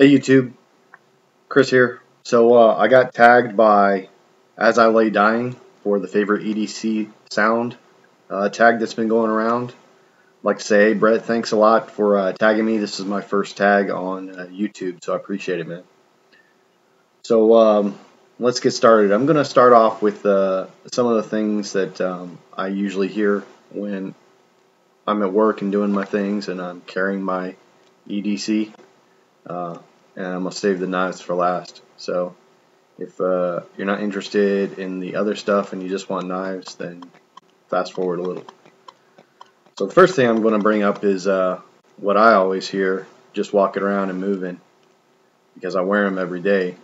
Hey YouTube, Chris here. So I got tagged by As I Lay Dying for the favorite EDC sound tag that's been going around. I'd like to say, hey Brett, thanks a lot for tagging me. This is my first tag on YouTube, so I appreciate it, man. So let's get started. I'm going to start off with some of the things that I usually hear when I'm at work and doing my things and I'm carrying my EDC. And I'm going to save the knives for last. So if you're not interested in the other stuff and you just want knives, then fast forward a little. So the first thing I'm going to bring up is what I always hear just walking around and moving, because I wear them every day,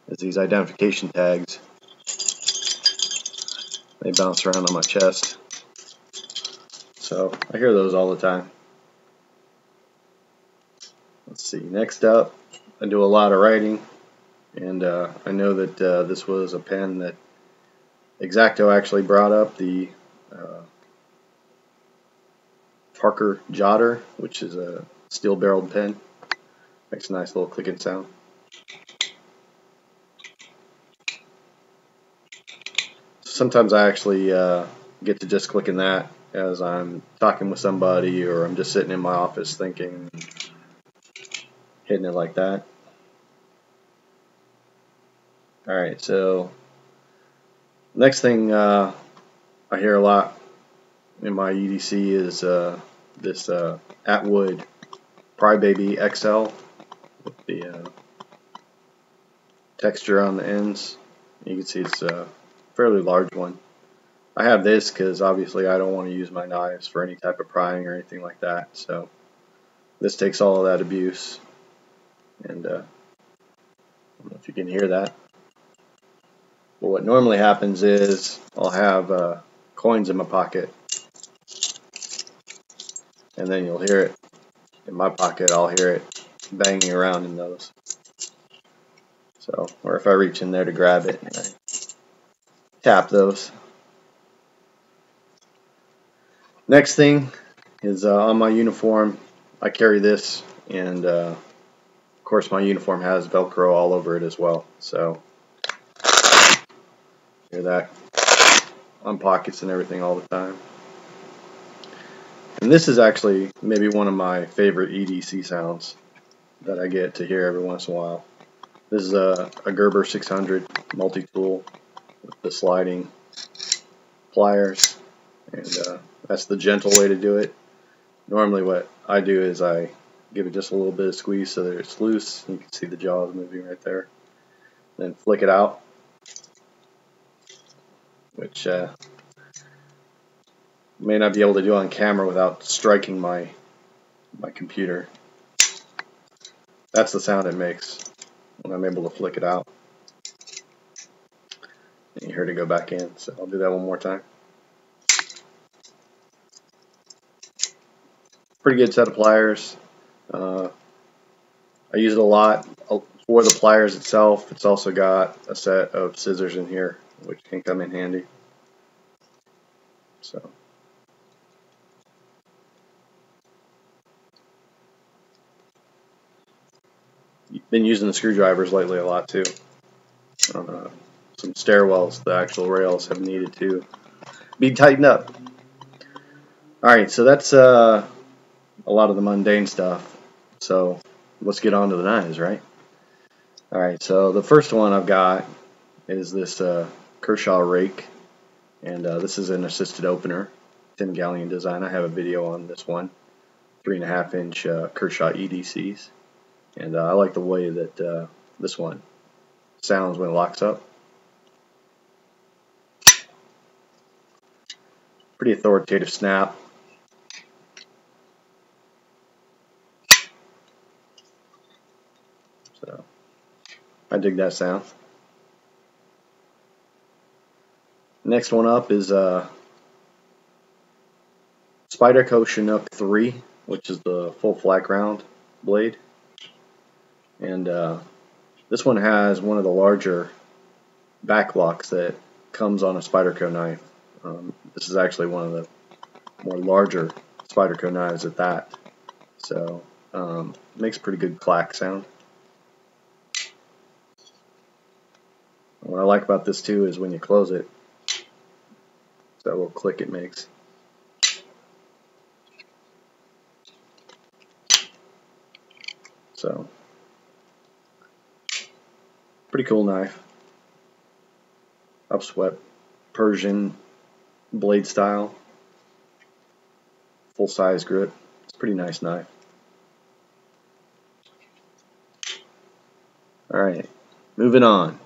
is these identification tags. They bounce around on my chest. So I hear those all the time. Let's see, next up, I do a lot of writing, and I know that this was a pen that X-Acto actually brought up, the Parker Jotter, which is a steel-barreled pen. Makes a nice little clicking sound. Sometimes I actually get to just clicking that as I'm talking with somebody, or I'm just sitting in my office thinking, hitting it like that. Alright, so next thing I hear a lot in my EDC is this Atwood Prybaby XL with the texture on the ends. You can see it's a fairly large one. I have this because obviously I don't want to use my knives for any type of prying or anything like that, so this takes all of that abuse. And I don't know if you can hear that. But what normally happens is I'll have coins in my pocket, and then you'll hear it in my pocket. I'll hear it banging around in those. So, or if I reach in there to grab it and I tap those. Next thing is on my uniform. I carry this, and of course my uniform has Velcro all over it as well. So hear that on pockets and everything all the time. And this is actually maybe one of my favorite EDC sounds that I get to hear every once in a while. This is a Gerber 600 multi-tool with the sliding pliers, and that's the gentle way to do it. Normally what I do is I give it just a little bit of squeeze so that it's loose. You can see the jaws moving right there. Then flick it out, which may not be able to do on camera without striking my computer. That's the sound it makes when I'm able to flick it out. And you heard it go back in, so I'll do that one more time. Pretty good set of pliers. I use it a lot for the pliers itself. It's also got a set of scissors in here, which can come in handy. So been using the screwdrivers lately a lot too. Some stairwells, the actual rails have needed to be tightened up. Alright, so that's a lot of the mundane stuff. So let's get on to the knives, right? Alright, so the first one I've got is this Kershaw rake, and this is an assisted opener, 10 galleon design. I have a video on this one, 3.5 inch Kershaw EDCs, and I like the way that this one sounds when it locks up. Pretty authoritative snap. So I dig that sound. Next one up is Spyderco Chinook 3, which is the full flat ground blade. And this one has one of the larger backlocks that comes on a Spyderco knife. This is actually one of the more larger Spyderco knives at that. So makes a pretty good clack sound. What I like about this too is when you close it, that little click it makes. So, pretty cool knife. Upswept Persian blade style. Full size grip. It's a pretty nice knife. Alright, moving on.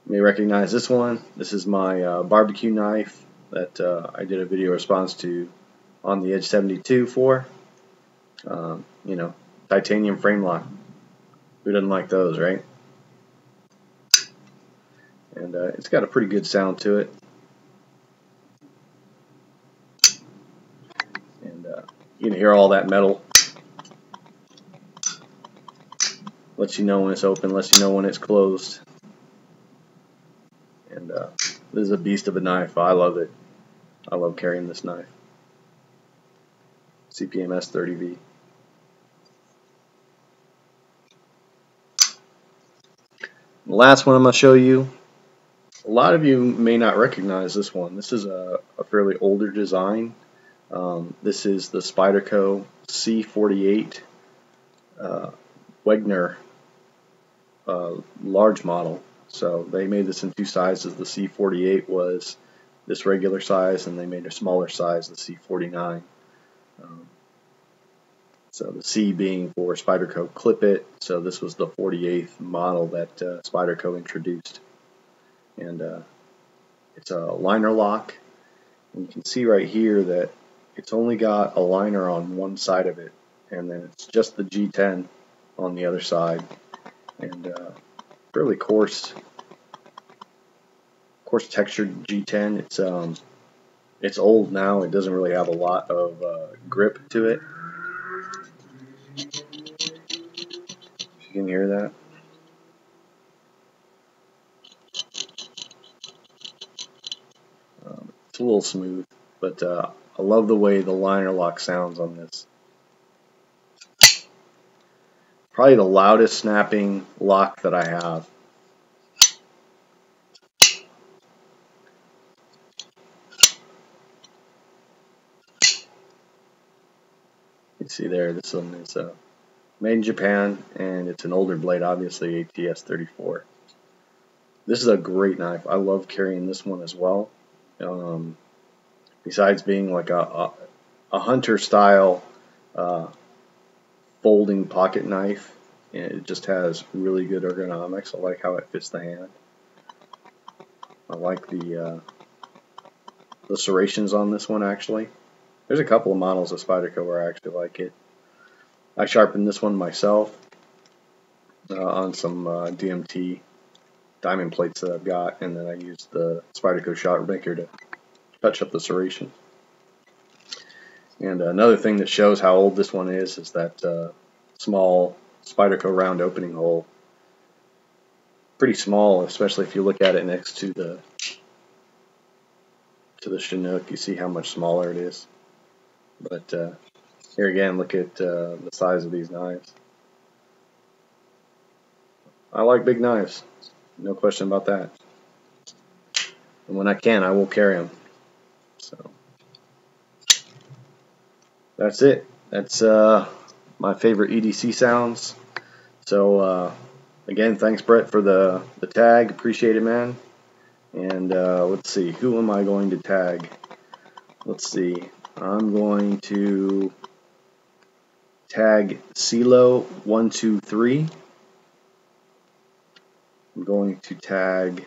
You may recognize this one. This is my barbecue knife that I did a video response to on the Edge 72 for. You know, titanium frame lock. Who doesn't like those, right? And it's got a pretty good sound to it. And you can hear all that metal. Lets you know when it's open, lets you know when it's closed. And this is a beast of a knife. I love it. I love carrying this knife. CPMS 30V. The last one I'm going to show you, a lot of you may not recognize this one. This is a fairly older design. This is the Spyderco C48 Wegner large model. So they made this in two sizes. The C48 was this regular size, and they made a smaller size, the C49. So the C being for Spyderco Clip It. So this was the 48th model that Spyderco introduced. And it's a liner lock. And you can see right here that it's only got a liner on one side of it, and then it's just the G10 on the other side. And fairly coarse textured G10. It's old now. It doesn't really have a lot of grip to it. You can hear that. It's a little smooth, but I love the way the liner lock sounds on this. Probably the loudest snapping lock that I have. You see there, this one is made in Japan, and it's an older blade, obviously ATS 34. This is a great knife. I love carrying this one as well. Besides being like a hunter style folding pocket knife, it just has really good ergonomics. I like how it fits the hand. I like the serrations on this one actually. There's a couple of models of Spyderco where I actually like it. I sharpened this one myself on some DMT diamond plates that I've got, and then I used the Spyderco shot maker to touch up the serration. And another thing that shows how old this one is that small Spyderco round opening hole. Pretty small, especially if you look at it next to the Chinook. You see how much smaller it is. But here again, look at the size of these knives. I like big knives, no question about that. And when I can, I will carry them. So that's it. That's my favorite EDC sounds. So again, thanks Brett for the tag. Appreciate it, man. And let's see, who am I going to tag? Let's see. I'm going to tag asilaydying1984. I'm going to tag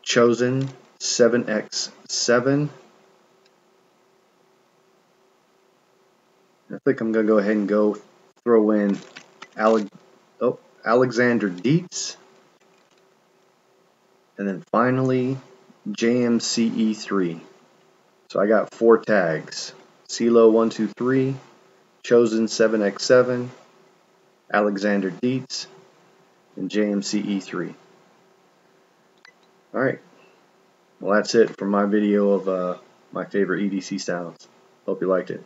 Chosen 7x7. I think I'm going to go ahead and throw in AlexandereDietz. And then finally JMCE3. So I got 4 tags. Silo123, Chosen 7x7, AlexandereDietz, and JMCE3. Alright. Well, that's it for my video of my favorite EDC sounds. Hope you liked it.